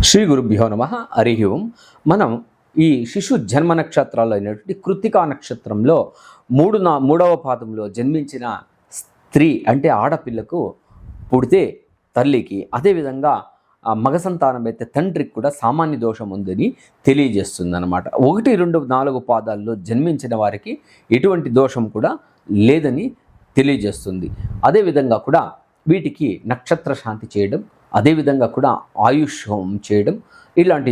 శ్రీ గురుభ్యో నమ. హరి ఓం. మనం ఈ శిశు జన్మ నక్షత్రాలు అయినటువంటి కృత్తికా నక్షత్రంలో మూడవ పాదంలో జన్మించిన స్త్రీ అంటే ఆడపిల్లకు పుడితే తల్లికి, అదేవిధంగా మగ సంతానం అయితే తండ్రికి కూడా సామాన్య దోషం ఉందని తెలియజేస్తుంది అన్నమాట. 1, 2, 4 పాదాల్లో జన్మించిన వారికి ఎటువంటి దోషం కూడా లేదని తెలియజేస్తుంది. అదేవిధంగా కూడా వీటికి నక్షత్ర శాంతి చేయడం, అదేవిధంగా కూడా ఆయుష్ హోమం చేయడం, ఇలాంటి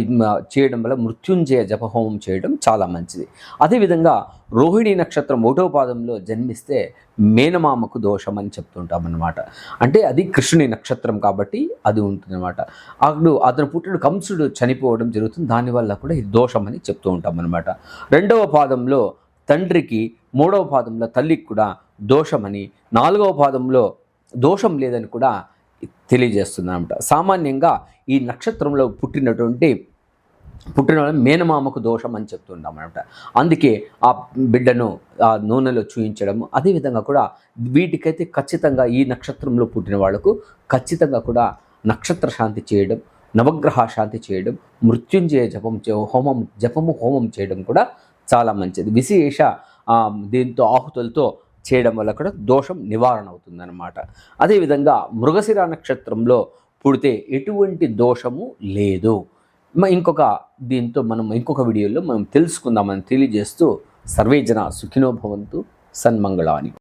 చేయడం వల్ల మృత్యుంజయ జపహోమం చేయడం చాలా మంచిది. అదేవిధంగా రోహిణి నక్షత్రం 1వ పాదంలో జన్మిస్తే మేనమామకు దోషం అని చెప్తుంటాం అన్నమాట. అంటే అది కృష్ణుని నక్షత్రం కాబట్టి అది ఉంటుందన్నమాట. అతను పుట్టిన కంసుడు చనిపోవడం జరుగుతుంది, దానివల్ల కూడా ఇది దోషం అని చెప్తూ ఉంటాం అన్నమాట. 2వ పాదంలో తండ్రికి, 3వ పాదంలో తల్లికి కూడా దోషమని, 4వ పాదంలో దోషం లేదని కూడా తెలియజేస్తుంది అన్నమాట. సామాన్యంగా ఈ నక్షత్రంలో పుట్టిన మేనమామకు దోషం అని చెప్తుంటాం అన్నమాట. అందుకే ఆ బిడ్డను ఆ నూనెలో చూయించడం, అదేవిధంగా కూడా వీటికైతే ఖచ్చితంగా ఈ నక్షత్రంలో పుట్టిన వాళ్లకు ఖచ్చితంగా కూడా నక్షత్ర శాంతి చేయడం, నవగ్రహ శాంతి చేయడం, మృత్యుంజయ హోమం చేయడం కూడా చాలా మంచిది. విశేష దీంతో ఆహుతులతో చేయడం వల్ల కూడా దోషం నివారణ అవుతుందన్నమాట. అదేవిధంగా మృగశిర నక్షత్రంలో పుడితే ఎటువంటి దోషము లేదు. ఇంకొక వీడియోలో మనం తెలుసుకుందామని తెలియజేస్తూ సర్వేజన సుఖినో భవంతు, సన్మంగళాని.